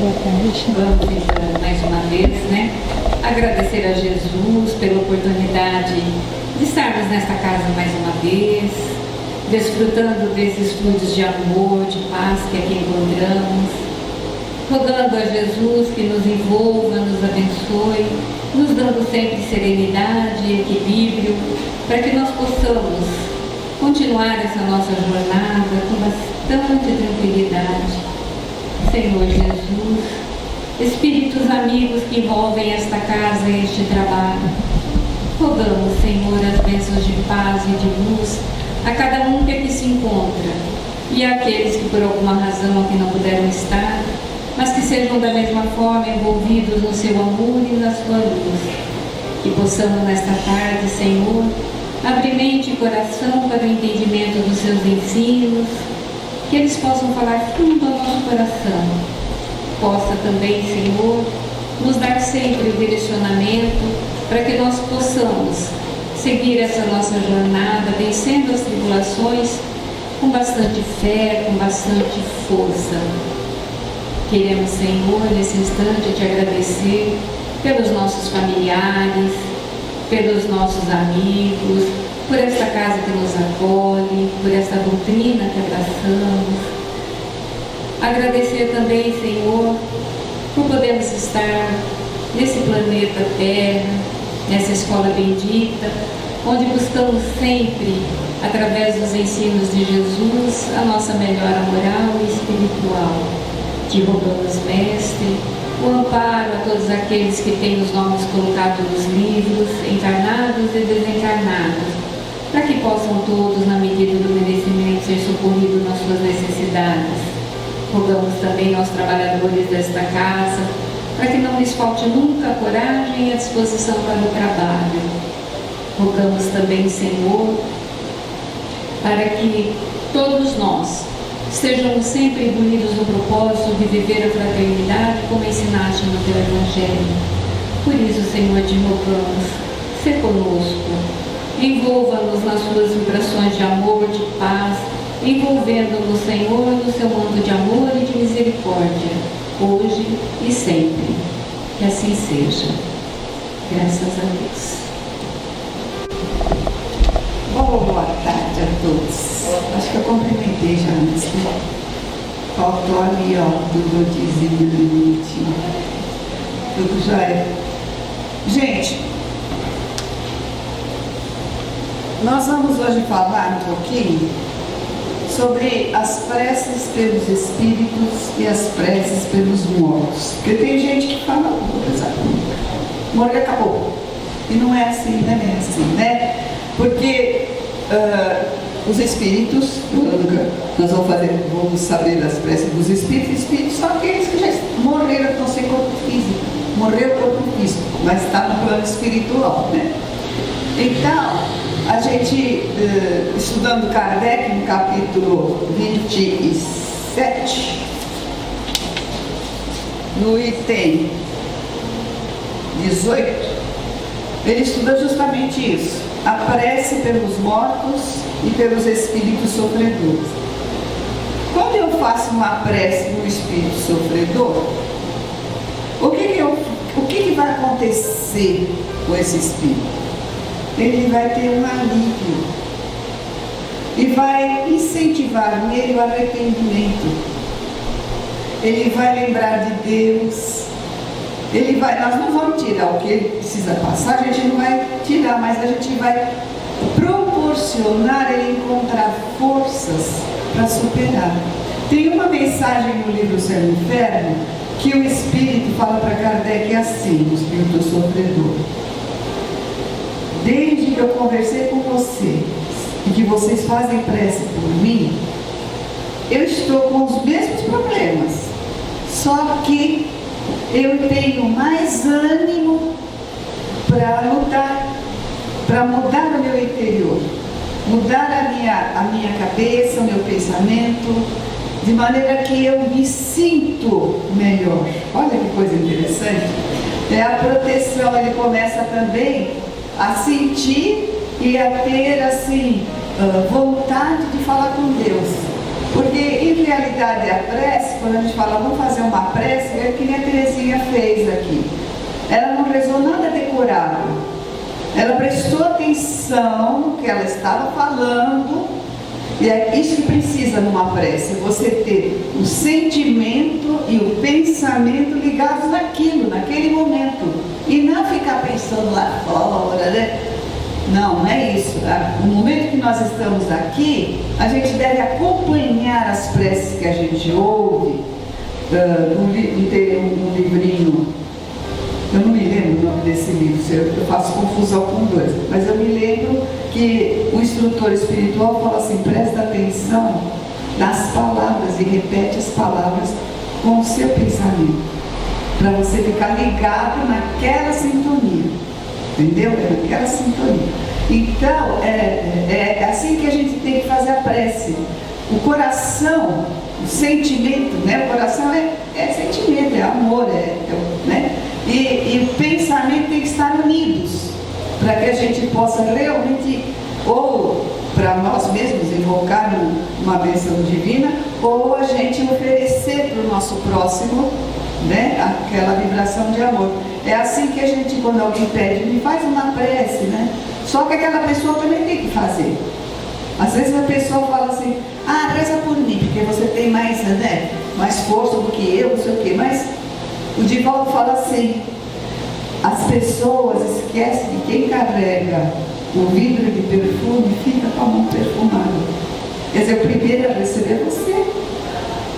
Vamos então, mais uma vez, né? Agradecer a Jesus pela oportunidade de estarmos nesta casa mais uma vez, desfrutando desses fluidos de amor, de paz que aqui encontramos, rogando a Jesus que nos envolva, nos abençoe, nos dando sempre serenidade e equilíbrio, para que nós possamos continuar essa nossa jornada com bastante tranquilidade. Senhor Jesus, espíritos amigos que envolvem esta casa e este trabalho, rogamos, Senhor, as bênçãos de paz e de luz a cada um que aqui se encontra e àqueles que por alguma razão aqui não puderam estar, mas que sejam da mesma forma envolvidos no seu amor e na sua luz. Que possamos nesta tarde, Senhor, abrir mente e coração para o entendimento dos seus ensinos, que eles possam falar fundo ao nosso coração. Possa também, Senhor, nos dar sempre o direcionamento para que nós possamos seguir essa nossa jornada, vencendo as tribulações com bastante fé, com bastante força. Queremos, Senhor, nesse instante te agradecer pelos nossos familiares, pelos nossos amigos, por esta casa que nos acolhe, por esta doutrina que abraçamos. Agradecer também, Senhor, por podermos estar nesse planeta Terra, nessa escola bendita, onde buscamos sempre, através dos ensinos de Jesus, a nossa melhora moral e espiritual. Te rogamos, Mestre, o amparo a todos aqueles que têm os nomes colocados nos livros, encarnados e desencarnados, para que possam todos, na medida do merecimento, ser socorridos nas suas necessidades. Rogamos também aos trabalhadores desta casa, para que não lhes falte nunca a coragem e a disposição para o trabalho. Rogamos também, Senhor, para que todos nós estejamos sempre imbuídos no propósito de viver a fraternidade como ensinaste no teu Evangelho. Por isso, Senhor, te rogamos, sê conosco. Envolva-nos nas suas vibrações de amor, de paz, envolvendo-nos, Senhor, no seu manto de amor e de misericórdia, hoje e sempre. Que assim seja. Graças a Deus. Boa tarde a todos. Acho que eu cumprimentei já antes, né? Faltou ali, ó, do botizinho bonitinho. Tudo já é. Gente, nós vamos hoje falar um pouquinho sobre as preces pelos espíritos e as preces pelos mortos. Porque tem gente que fala, morreu, acabou. E não é assim, né? É assim, né? Porque os espíritos, nós vamos saber das preces dos espíritos. Espíritos são aqueles que já morreram, estão sem corpo físico. Morreu o corpo físico, mas está no plano espiritual, né? Então, a gente, estudando Kardec, no capítulo 27, no item 18, ele estuda justamente isso, a prece pelos mortos e pelos espíritos sofredores. Quando eu faço uma prece no espírito sofredor, o que vai acontecer com esse espírito? Ele vai ter um alívio e vai incentivar nele o arrependimento. Ele vai lembrar de Deus. Nós não vamos tirar o que ele precisa passar, a gente não vai tirar, mas a gente vai proporcionar ele encontrar forças para superar. Tem uma mensagem no livro Céu e Inferno que o Espírito fala para Kardec assim, o Espírito sofredor: desde que eu conversei com vocês e que vocês fazem prece por mim, eu estou com os mesmos problemas, só que eu tenho mais ânimo para lutar, para mudar o meu interior, mudar a minha cabeça, o meu pensamento, de maneira que eu me sinto melhor. Olha que coisa interessante. É a proteção, ele começa também a sentir e a ter assim vontade de falar com Deus. Porque em realidade a prece, quando a gente fala vamos fazer uma prece, é que nem a Terezinha fez aqui. Ela não rezou nada decorado. Ela prestou atenção no que ela estava falando. E é isso que precisa numa prece, você ter o sentimento e o pensamento ligados naquilo, naquele momento. E não ficar pensando lá fora, né? Não é isso. No momento que nós estamos aqui, a gente deve acompanhar as preces que a gente ouve. Tem um livrinho, eu não me lembro o nome desse livro, eu faço confusão com dois, mas eu me lembro que o instrutor espiritual fala assim: presta atenção nas palavras e repete as palavras com o seu pensamento, para você ficar ligado naquela sintonia, entendeu? É naquela sintonia. Então, é assim que a gente tem que fazer a prece. O coração, o sentimento, né? O coração é sentimento, é amor, né? E o pensamento tem que estar unidos, para que a gente possa realmente, ou para nós mesmos invocar uma bênção divina, ou a gente oferecer para o nosso próximo, né, aquela vibração de amor. É assim que a gente, quando alguém pede, me faz uma prece, né? Só que aquela pessoa também tem que fazer. Às vezes a pessoa fala assim: ah, reza por mim, porque você tem mais, né, mais força do que eu, não sei o quê. Mas o Divaldo fala assim: as pessoas esquecem que quem carrega o vidro de perfume fica com a mão perfumada. Quer dizer, o primeiro a receber é você.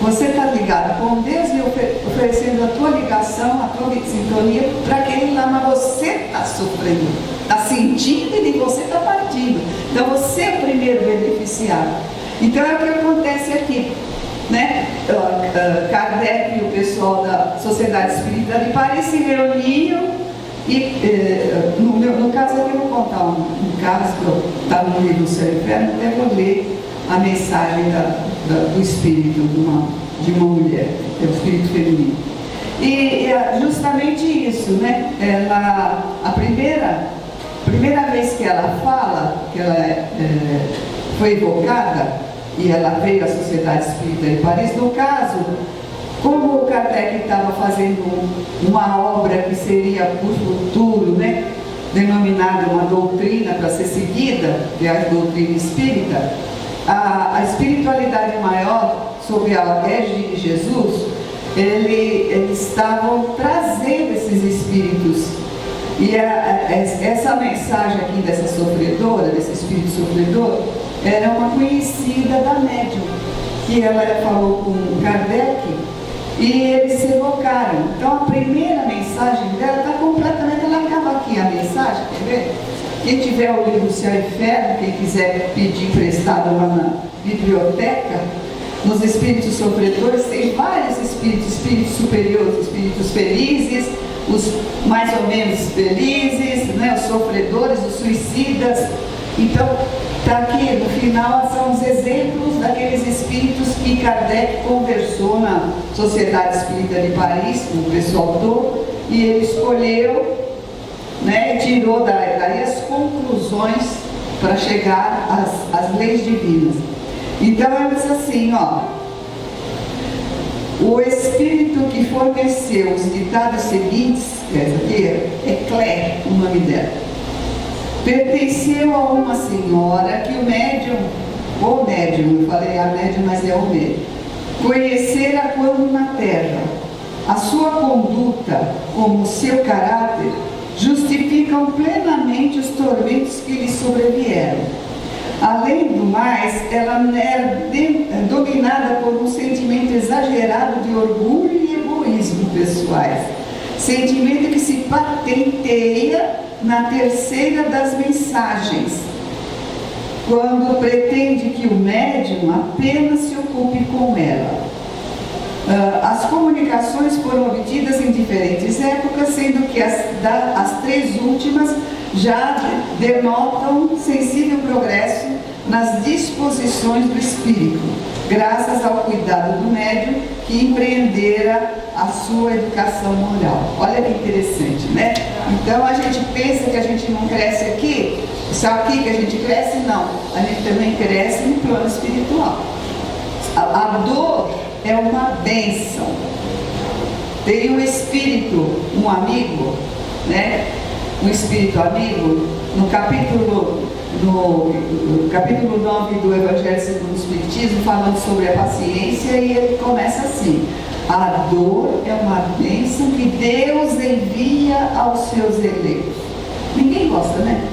Você está ligado com Deus e oferecendo a tua ligação, a tua sintonia para aquele lá, mas você está sofrendo, está sentindo e de você está partindo. Então você é o primeiro beneficiado. Então é o que acontece aqui, né? Kardec e o pessoal da Sociedade Espírita de Paris se reuniam e, no caso aqui eu vou contar um caso que está no livro Céu e Inferno, até vou ler a mensagem do espírito de uma mulher, é o espírito feminino. E é justamente isso, né? A primeira vez que ela fala, que ela foi evocada, e ela veio à Sociedade Espírita de Paris, no caso, como o Kardec estava fazendo uma obra que seria por futuro, né, denominada uma doutrina para ser seguida, que é a doutrina espírita, a espiritualidade maior, sob a égide de Jesus, eles estavam trazendo esses espíritos. E essa mensagem aqui dessa sofredora, desse espírito sofredor, era uma conhecida da médium, que ela falou com Kardec e eles se evocaram. Então a primeira mensagem dela está completamente, ela acaba aqui a mensagem, quer ver? Quem tiver o livro Céu e Inferno, quem quiser pedir emprestado lá na biblioteca, nos espíritos sofredores tem vários espíritos superiores, espíritos felizes, os mais ou menos felizes, né, os sofredores, os suicidas. Então, está aqui no final, são os exemplos daqueles espíritos que Kardec conversou na Sociedade Espírita de Paris, com o pessoal todo, e ele escolheu, né, tirou daí as conclusões para chegar às leis divinas. Então, ele diz assim, ó: o espírito que forneceu os ditados seguintes, essa aqui é Claire, o nome dela, pertenceu a uma senhora que o médium, eu falei a médium, mas é o médium, conhecera quando na terra. A sua conduta, como o seu caráter, justificam plenamente os tormentos que lhe sobrevieram. Além do mais, ela é dominada por um sentimento exagerado de orgulho e egoísmo pessoais, sentimento que se patenteia na terceira das mensagens, quando pretende que o médium apenas se ocupe com ela. As comunicações foram obtidas em diferentes épocas, sendo que as três últimas já denotam sensível progresso nas disposições do espírito, graças ao cuidado do médium que empreendera a sua educação moral. Olha que interessante, né? Então a gente pensa que a gente não cresce aqui, só aqui que a gente cresce, não. A gente também cresce no plano espiritual. A dor é uma bênção. Tem um espírito, um amigo, né? Um espírito amigo, no capítulo 9 do Evangelho segundo o Espiritismo, falando sobre a paciência, e ele começa assim: a dor é uma bênção que Deus envia aos seus eleitos. Ninguém gosta, né?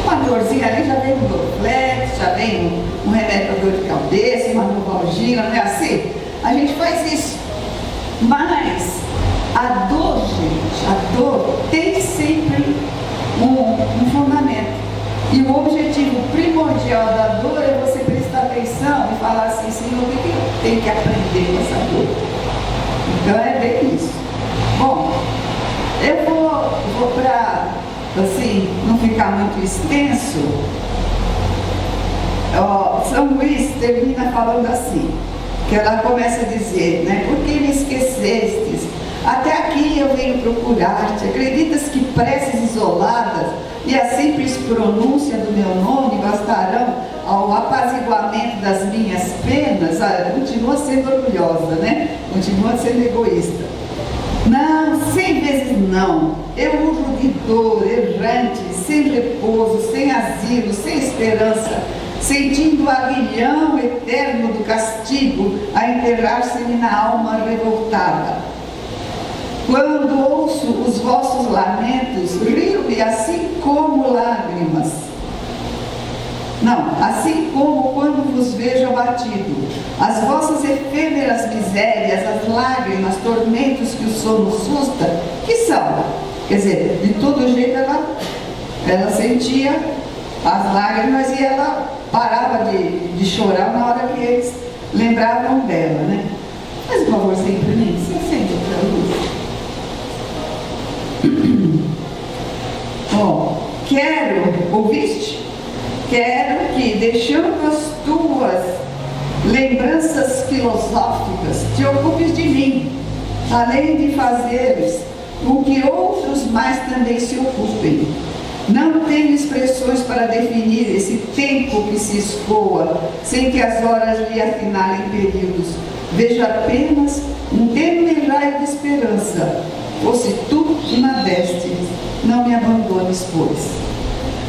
Uma dorzinha ali já vem um Dorflex, já vem um remédio para dor de cabeça, uma novalgina, não é assim? A gente faz isso. Mas a dor, gente, a dor tem sempre um fundamento. E o objetivo primordial da dor é você prestar atenção e falar assim: Senhor, o que eu tenho que aprender com essa dor? Então é bem isso. Bom, eu vou para, assim, não ficar muito extenso. São Luís termina falando assim, que ela começa a dizer, né? Por que me esquecestes? Até aqui eu venho procurar-te. Acreditas que preces isoladas e a simples pronúncia do meu nome bastarão ao apaziguamento das minhas penas? Continua sendo orgulhosa, né? Continua sendo egoísta. Não, 100 vezes não. Eu uso de dor, errante, sem repouso, sem asilo, sem esperança, sentindo o aguilhão eterno do castigo a enterrar-se-me na alma revoltada. Quando ouço os vossos lamentos, rio-me assim como lágrimas. Não, assim como quando vos vejo abatido. As vossas efêmeras misérias, as lágrimas, tormentos que o sono susta, que são? Quer dizer, de todo jeito ela sentia as lágrimas e ela parava de chorar na hora que eles lembravam dela, né? Faz um favorzinho para mim, se acende outra luz. Ouviste? Quero que, deixando as tuas lembranças filosóficas, te ocupes de mim, além de fazeres com que outros mais também se ocupem. Não tenho expressões para definir esse tempo que se escoa, sem que as horas lhe afinalem períodos. Vejo apenas um tênue raio de esperança. Fosse tu que me destes, não me abandones, pois.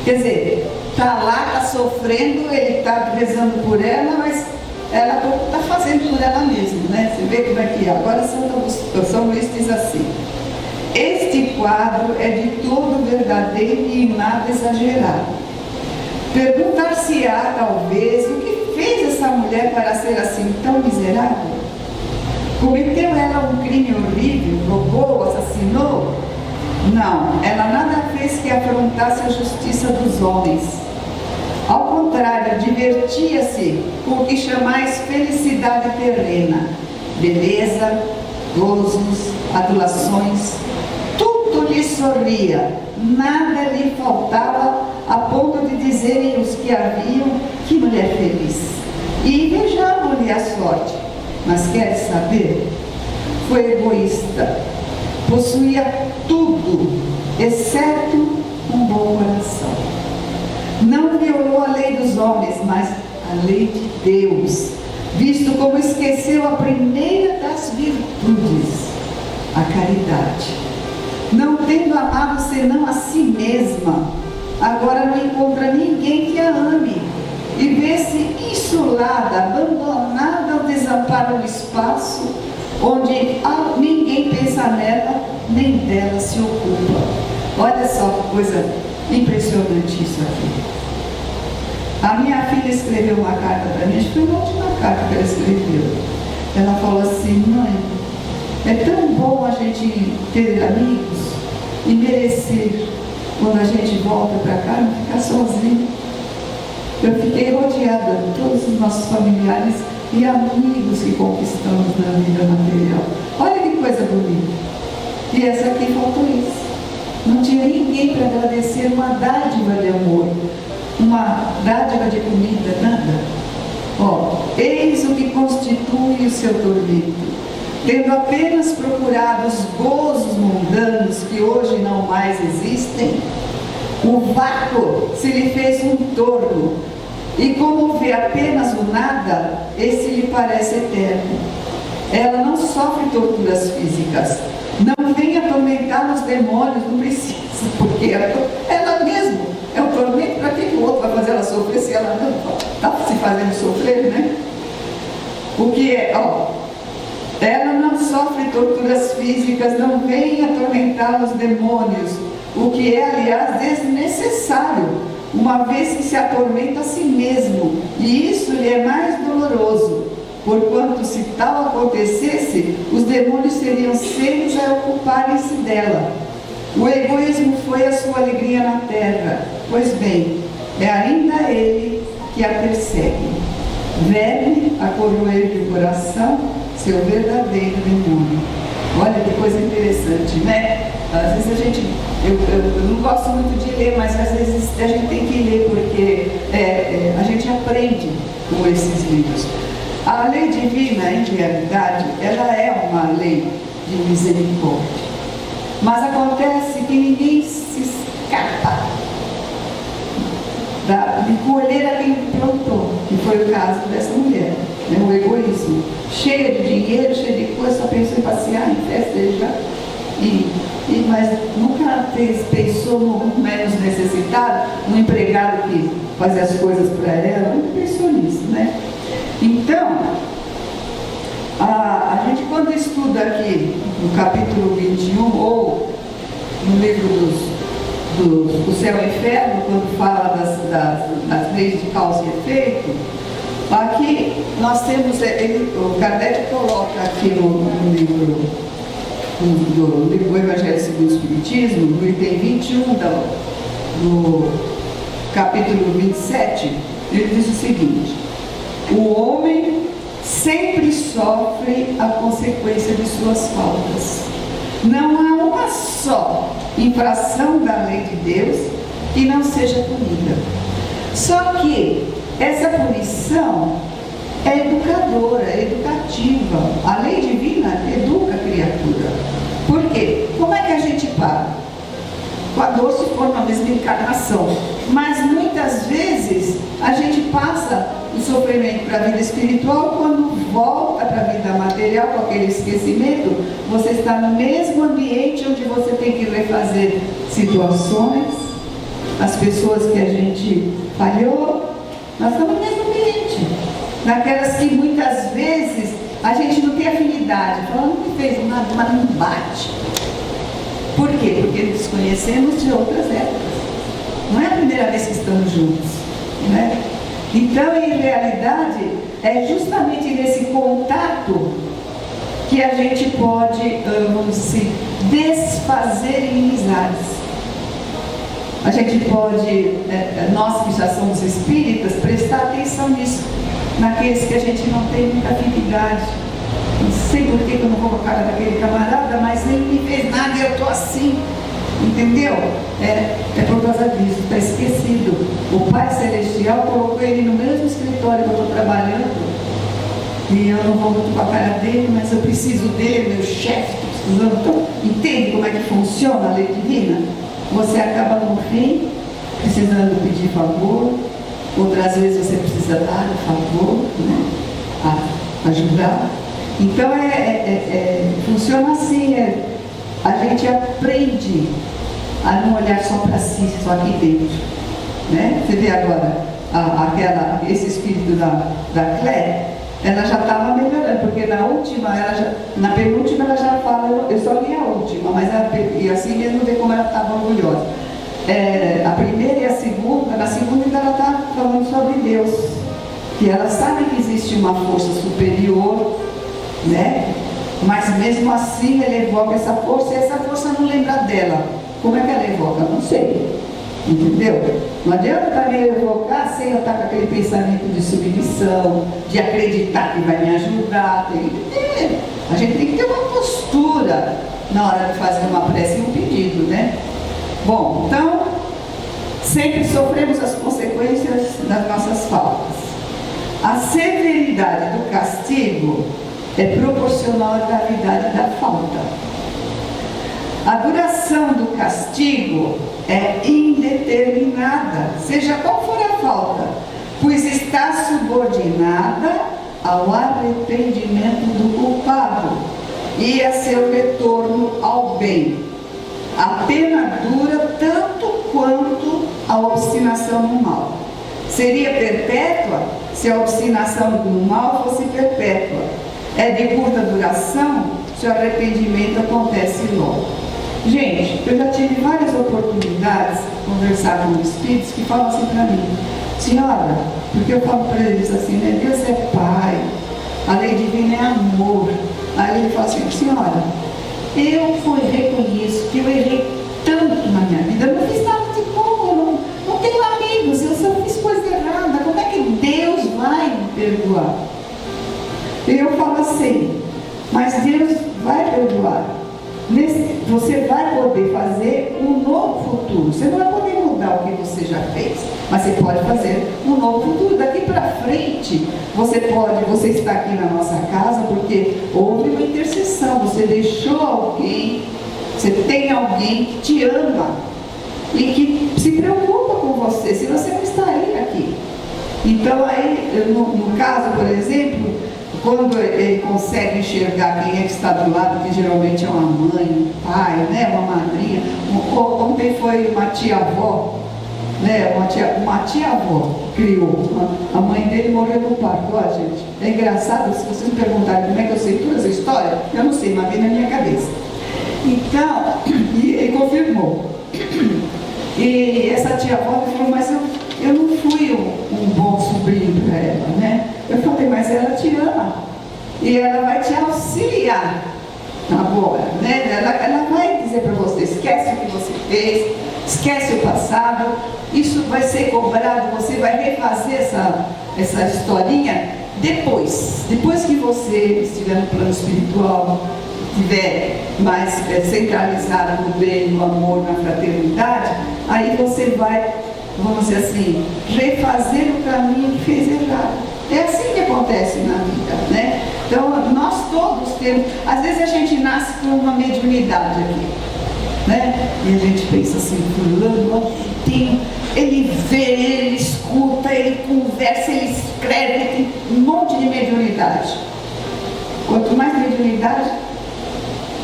Quer dizer, está lá, está sofrendo, ele está rezando por ela, mas ela está fazendo por ela mesma, né? Você vê como é que é. Agora São Luís diz assim: este quadro é de todo verdadeiro e nada exagerado. Perguntar-se-á, talvez, o que fez essa mulher para ser assim tão miserável? Cometeu ela um crime horrível, roubou, assassinou? Não, ela nada fez que afrontasse a justiça dos homens. Ao contrário, divertia-se com o que chamais felicidade terrena, beleza, gozos, adulações, tudo lhe sorria, nada lhe faltava, a ponto de dizerem os que a viam: que mulher feliz, e invejavam-lhe a sorte. Mas queres saber? Foi egoísta, possuía tudo, exceto um bom coração. Não violou a lei dos homens, mas a lei de Deus, visto como esqueceu a primeira das virtudes, a caridade. Não tendo amado senão a si mesma, agora não encontra ninguém que a ame, e vê-se insulada, abandonada ao desamparo do espaço, onde ninguém pensa nela, nem dela se ocupa. Olha só que coisa impressionante isso aqui. A minha filha escreveu uma carta para mim, acho que foi a última carta que ela escreveu. Ela falou assim: mãe, é tão bom a gente ter amigos e merecer, quando a gente volta para cá, não ficar sozinho. Eu fiquei rodeada de todos os nossos familiares e amigos que conquistamos na vida material. Olha que coisa bonita. E essa aqui faltou isso. Não tinha ninguém para agradecer uma dádiva de amor, uma dádiva de comida, nada. Eis o que constitui o seu tormento. Tendo apenas procurado os gozos mundanos que hoje não mais existem, o vácuo se lhe fez um torno, E como vê apenas o nada, esse lhe parece eterno. Ela não sofre torturas físicas. Não vem atormentar os demônios, não precisa, porque ela mesma é um tormento. Para que o outro vai fazer ela sofrer se ela não está se fazendo sofrer, né? O que é? Ela não sofre torturas físicas, não vem atormentar os demônios, o que é, aliás, desnecessário, uma vez que se atormenta a si mesmo, e isso lhe é mais doloroso, porquanto se tal acontecesse, os demônios seriam seres a ocuparem-se dela. O egoísmo foi a sua alegria na terra, pois bem, é ainda ele que a persegue. Verme a coroeiro de coração, seu verdadeiro demônio. Olha que coisa interessante, né? Às vezes eu não gosto muito de ler, mas às vezes a gente tem que ler, porque a gente aprende com esses livros. A lei divina, em realidade, ela é uma lei de misericórdia. Mas acontece que ninguém se escapa de colher a quem plantou, que foi o caso dessa mulher, né? O egoísmo, cheia de dinheiro, cheia de coisa, só pensou em passear, em festejar, mas nunca pensou no menos necessitado, no empregado que fazia as coisas para ela, nunca pensou nisso, né? Então, a gente quando estuda aqui no capítulo 21, ou no livro do Céu e Inferno, quando fala das leis de causa e efeito, aqui nós temos, o Kardec coloca aqui no livro do Evangelho segundo o Espiritismo, no item 21 do capítulo 27, ele diz o seguinte: o homem sempre sofre a consequência de suas faltas. Não há uma só infração da lei de Deus que não seja punida. Só que essa punição é educadora, é educativa. A lei divina educa a criatura. Por quê? Como é que a gente para? Com a dor se for na mesma encarnação. Mas muitas vezes a gente passa o sofrimento para a vida espiritual, quando volta para a vida material com aquele esquecimento, você está no mesmo ambiente onde você tem que refazer situações, as pessoas que a gente falhou, nós estamos no mesmo ambiente, naquelas que muitas vezes a gente não tem afinidade, falando que fez nada, mas não bate. Por quê? Porque desconhecemos de outras épocas. Não é a primeira vez que estamos juntos, né? Então, em realidade, é justamente nesse contato que a gente pode, vamos dizer, desfazer inimizades. A gente pode, nós que já somos espíritas, prestar atenção nisso, naqueles que a gente não tem muita afinidade. Não sei por que eu não vou com a cara daquele camarada, mas ele me fez nada e eu estou assim. Entendeu? É por causa disso, está esquecido. O Pai Celestial colocou ele no mesmo escritório que eu estou trabalhando, e eu não vou muito com a cara dele, mas eu preciso dele, meu chefe, precisando. Então, entende como é que funciona a lei divina? Você acaba no fim precisando pedir favor, outras vezes você precisa dar o favor, né? Ajudar. Então funciona assim, a gente aprende a não olhar só para si, só aqui dentro, né? Você vê agora esse espírito da Clé, ela já estava melhorando, porque na penúltima ela já fala, eu só li a última, mas e assim mesmo vê como ela estava orgulhosa. A primeira e a segunda, na segunda ainda ela está falando sobre Deus, que ela sabe que existe uma força superior, né? Mas mesmo assim ela evoca essa força, e essa força não lembra dela. Como é que ela evoca? Não sei. Entendeu? Não adianta também evocar sem eu estar com aquele pensamento de submissão, de acreditar que vai me ajudar. A gente tem que ter uma postura na hora de fazer uma prece e um pedido, né? Bom, então, sempre sofremos as consequências das nossas faltas. A severidade do castigo é proporcional à gravidade da falta. A duração do castigo é indeterminada, seja qual for a falta. pois está subordinada ao arrependimento do culpado e a seu retorno ao bem. A pena dura tanto quanto a obstinação no mal. Seria perpétua se a obstinação no mal fosse perpétua. É de curta duração se o arrependimento acontece logo. Gente, eu já tive várias oportunidades de conversar com espíritos que falam assim para mim: senhora, porque eu falo para eles assim, né? Deus é Pai, a lei divina é amor. Aí ele fala assim: senhora, eu reconheço que eu errei tanto na minha vida, eu não fiz nada de bom, eu não tenho amigos, eu só fiz coisa errada, como é que Deus vai me perdoar? E eu falo assim: mas Deus vai perdoar. Você vai poder fazer um novo futuro. Você não vai poder mudar o que você já fez, mas você pode fazer um novo futuro. Daqui para frente, você está aqui na nossa casa porque houve uma intercessão. Você deixou alguém, você tem alguém que te ama e que se preocupa com você, se você não estaria aqui. Então aí, no caso, por exemplo, quando ele consegue enxergar quem é que está do lado, que geralmente é uma mãe, um pai, né, uma madrinha. Ontem foi uma tia-avó, né, uma tia-avó criou. A mãe dele morreu no parto. Ó, gente, é engraçado, se vocês me perguntarem como é que eu sei toda essa história, eu não sei, mas vem na minha cabeça. Então, ele confirmou. E essa tia-avó me falou: mas eu não fui um bom sobrinho para ela, né? Eu falei: mas ela te ama e ela vai te auxiliar agora, né? Ela vai dizer para você: esquece o que você fez, esquece o passado, isso vai ser cobrado, você vai refazer essa historinha depois que você estiver no plano espiritual, estiver mais centralizado no bem, no amor, na fraternidade. Aí você vai, vamos dizer assim, refazer o caminho que fez errado. É assim que acontece na vida, né? Então, nós todos temos, às vezes a gente nasce com uma mediunidade aqui, né? E a gente pensa assim: fulano, ele vê, ele escuta, ele conversa, ele escreve, ele tem um monte de mediunidade. Quanto mais mediunidade,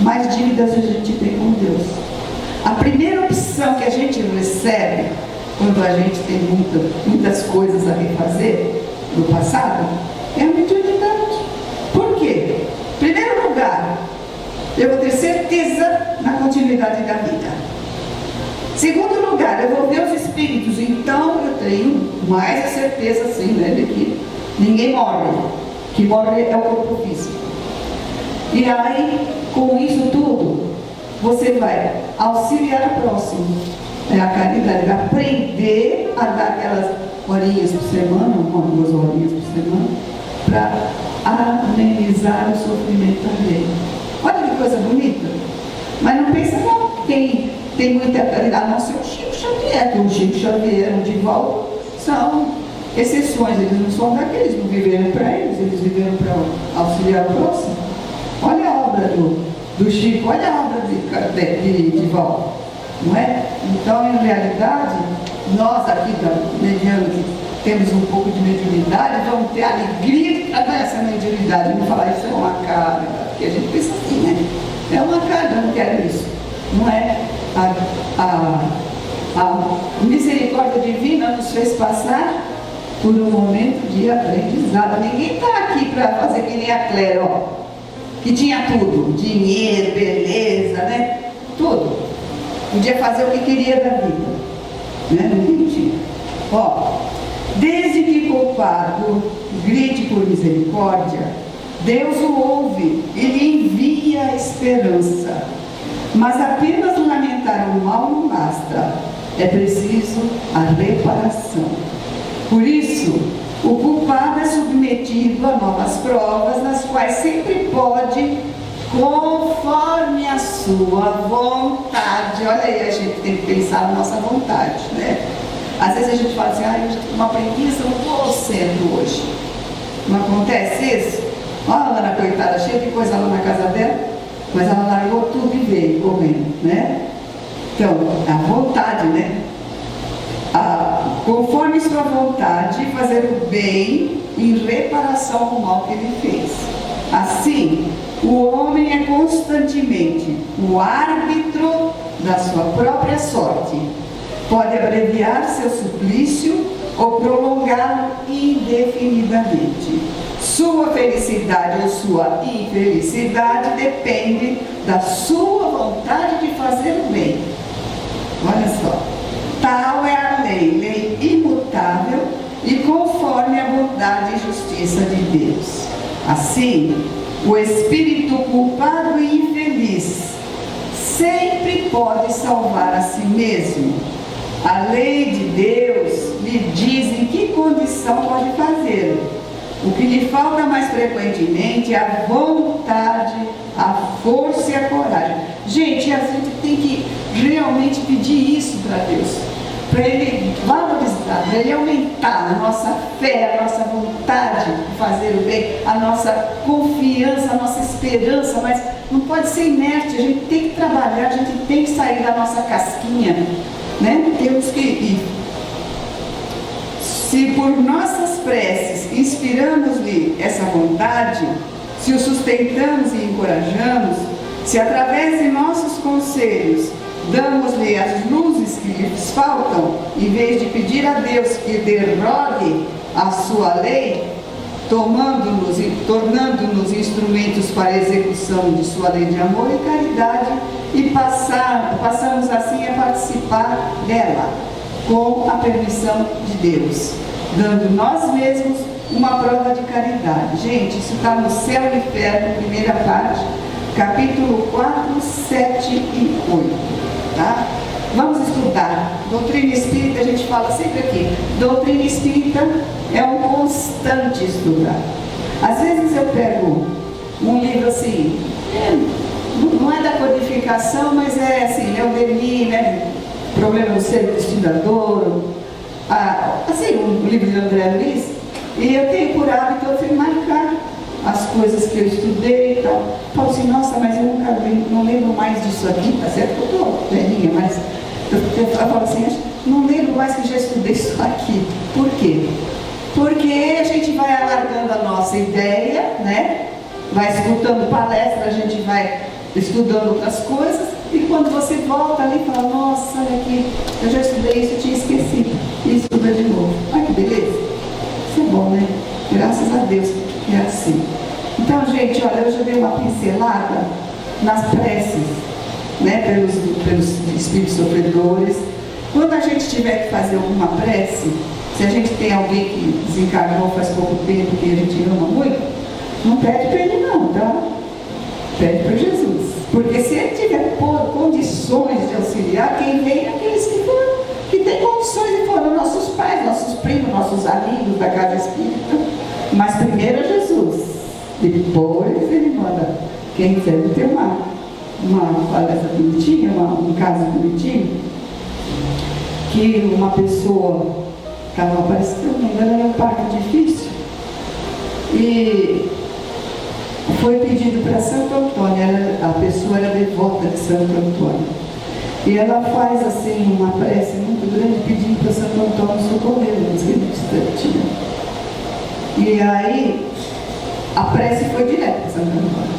mais dívidas a gente tem com Deus. A primeira opção que a gente recebe quando a gente tem muitas coisas a refazer do passado é a mediunidade. Por quê? Em primeiro lugar, eu vou ter certeza na continuidade da vida. Segundo lugar, eu vou ver os espíritos. Então eu tenho mais a certeza, sim, né, de que ninguém morre. O que morre é o corpo físico. E aí, com isso tudo, você vai auxiliar o próximo. É a caridade, vai aprender a dar aquelas horinhas por semana, 1 ou 2 horinhas por semana, para amenizar o sofrimento alheio. Olha que coisa bonita. Mas não pensa não, tem muita caridade, não ser o Chico Xavier, que o Chico Xavier, o Divaldo, são exceções. Eles não são daqueles, não viveram para eles viveram para auxiliar o próximo. Olha a obra do Chico, olha a obra de Divaldo, não é? Então, em realidade, nós aqui medianos que temos um pouco de mediunidade, vamos ter a alegria de tratar essa mediunidade, não falar: isso é uma carga, porque a gente pensa assim, né? É uma carga, eu não quero isso. Não é? A misericórdia divina nos fez passar por um momento de aprendizado. Ninguém está aqui para fazer que nem a Clélia, ó, que tinha tudo, dinheiro, beleza, né? Tudo. Podia fazer o que queria da vida, né? Ninguém tinha. Ó, desde que culpado grite por misericórdia, Deus o ouve, Ele envia a esperança. Mas apenas lamentar o mal não basta, é preciso a reparação. Por isso, o culpado é submetido a novas provas, nas quais sempre pode, conforme a sua vontade. Olha aí, a gente tem que pensar na nossa vontade, né? Às vezes a gente fala assim: eu já tenho uma preguiça, eu não vou ao centro hoje. Não acontece isso? Olha a Ana, coitada, cheia de coisa lá na casa dela, mas ela largou tudo e veio comendo, né? Então, a vontade, né? conforme sua vontade, fazer o bem em reparação ao mal que ele fez. Assim, o homem é constantemente o árbitro da sua própria sorte. Pode abreviar seu suplício ou prolongá-lo indefinidamente. Sua felicidade ou sua infelicidade depende da sua vontade de fazer o bem. Olha só. Tal é a lei imutável e conforme a bondade e justiça de Deus. Assim, o espírito culpado e infeliz sempre pode salvar a si mesmo. A lei de Deus lhe diz em que condição pode fazê-lo. O que lhe falta mais frequentemente é a vontade, a força e a coragem. Gente, a gente tem que realmente pedir isso para Deus, para Ele valorizar, para Ele aumentar a nossa fé, a nossa vontade de fazer o bem, a nossa confiança, a nossa esperança, mas não pode ser inerte, a gente tem que trabalhar, a gente tem que sair da nossa casquinha, né? Temos que ir. Se por nossas preces inspiramos-lhe essa vontade, se o sustentamos e encorajamos, se através de nossos conselhos damos-lhe as luzes que lhes faltam, em vez de pedir a Deus que derrogue a sua lei, tornando-nos instrumentos para a execução de sua lei de amor e caridade, e passamos assim a participar dela, com a permissão de Deus, dando nós mesmos uma prova de caridade. Gente, isso está no Céu e Inferno, primeira parte, capítulo 4, 7 e 8. Tá? Vamos estudar. Doutrina espírita, a gente fala sempre aqui. Doutrina espírita é um constante estudar. Às vezes eu pego um livro assim, não é da codificação, mas é assim, Leon Denis, né? Problema do ser investigador, assim, um livro de André Luiz, e eu tenho por hábito eu marcar as coisas que eu estudei e tal. Falo assim, nossa, mas eu nunca não lembro mais disso aqui, tá certo que eu estou velhinha, mas eu falo assim, não lembro mais que já estudei isso aqui. Por quê? Porque a gente vai alargando a nossa ideia, né? Vai escutando palestra, a gente vai estudando outras coisas, e quando você volta ali e fala, nossa, olha aqui, eu já estudei isso, eu tinha esquecido, e estuda de novo. Olha que beleza. Isso é bom, né? Graças a Deus que é assim. Então, gente, olha, eu já dei uma pincelada nas preces, né, pelos espíritos sofredores. Quando a gente tiver que fazer alguma prece, se a gente tem alguém que desencarnou faz pouco tempo, que a gente ama muito, não pede para ele não, tá? Pede para Jesus. Porque se ele tiver condições de auxiliar, quem vem é aqueles que têm condições de foram nossos pais, nossos primos, nossos amigos da casa espírita. Mas primeiro é Jesus. Depois ele manda quem quiser ter uma palestra bonitinha, um caso bonitinho, que uma pessoa estava aparecendo, ela era um parto difícil, e foi pedido para Santo Antônio, a pessoa era devota de Santo Antônio, e ela faz assim uma prece muito grande pedindo para Santo Antônio socorrer naquele instante. E aí a prece foi direto para Santo Antônio.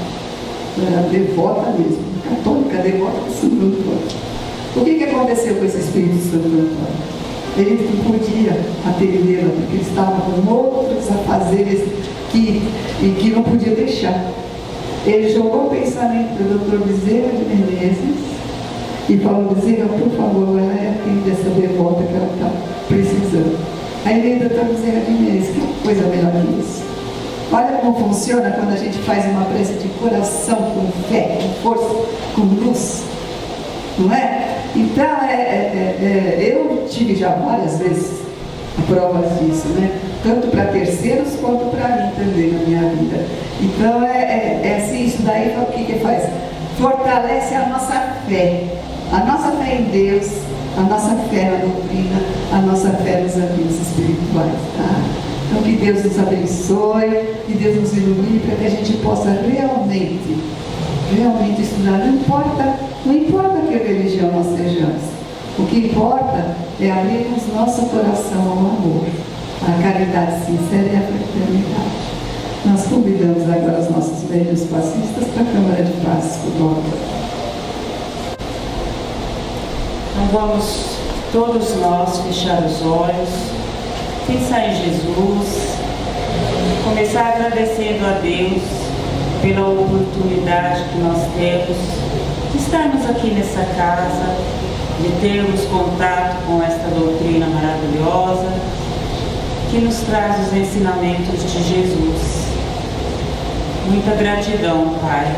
Ela era devota mesmo, católica, devota de Santo Antônio. O que aconteceu com esse espírito de Santo Antônio? Ele não podia atendê-la, porque ele estava com outros afazeres que não podia deixar. Ele jogou o pensamento para o doutor Bezerra de Menezes e falou, Bezerra, por favor, ela é quem dessa devota que ela está precisando. Aí veio o doutor Bezerra de Menezes, que coisa melhor que isso. Olha como funciona quando a gente faz uma prece de coração, com fé, com força, com luz. Não é? Então, eu tive já várias vezes provas disso, né? Tanto para terceiros quanto para mim também na minha vida. Então, assim, isso daí o que faz? Fortalece a nossa fé em Deus, a nossa fé na doutrina, a nossa fé nos amigos espirituais, tá? Então, que Deus nos abençoe, que Deus nos ilumine para que a gente possa realmente estudar. Não importa que religião nós sejamos. O que importa é abrirmos nosso coração ao amor, à caridade sincera e à fraternidade. Nós convidamos agora os nossos velhos passistas para a Câmara de Paz, por favor. Então vamos todos nós fechar os olhos, pensar em Jesus, começar agradecendo a Deus pela oportunidade que nós temos de estarmos aqui nessa casa, de termos contato com esta doutrina maravilhosa que nos traz os ensinamentos de Jesus. Muita gratidão, Pai.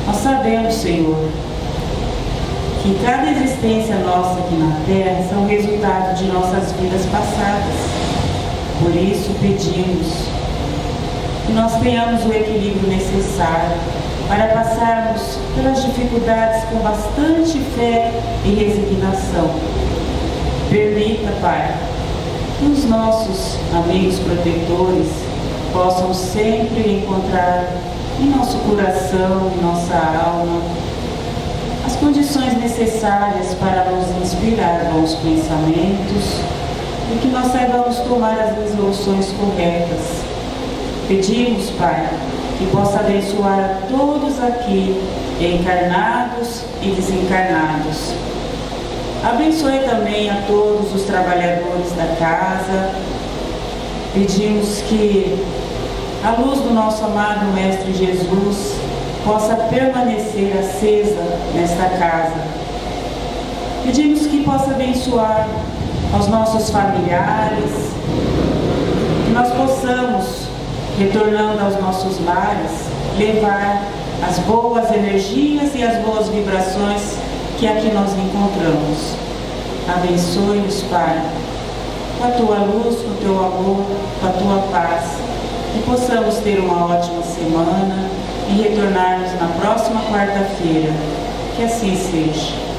Nós sabemos, Senhor, que cada existência nossa aqui na Terra são resultado de nossas vidas passadas. Por isso pedimos que nós tenhamos o equilíbrio necessário para passarmos pelas dificuldades com bastante fé e resignação. Permita, Pai, que os nossos amigos protetores possam sempre encontrar em nosso coração, em nossa alma, as condições necessárias para nos inspirar bons pensamentos e que nós saibamos tomar as resoluções corretas. Pedimos, Pai, que possa abençoar a todos aqui, encarnados e desencarnados. Abençoe também a todos os trabalhadores da casa. Pedimos que a luz do nosso amado Mestre Jesus possa permanecer acesa nesta casa. Pedimos que possa abençoar aos nossos familiares, que nós possamos, retornando aos nossos lares, levar as boas energias e as boas vibrações que aqui nós encontramos. Abençoe-nos, Pai, com a Tua luz, com o Teu amor, com a Tua paz, e possamos ter uma ótima semana e retornarmos na próxima quarta-feira. Que assim seja.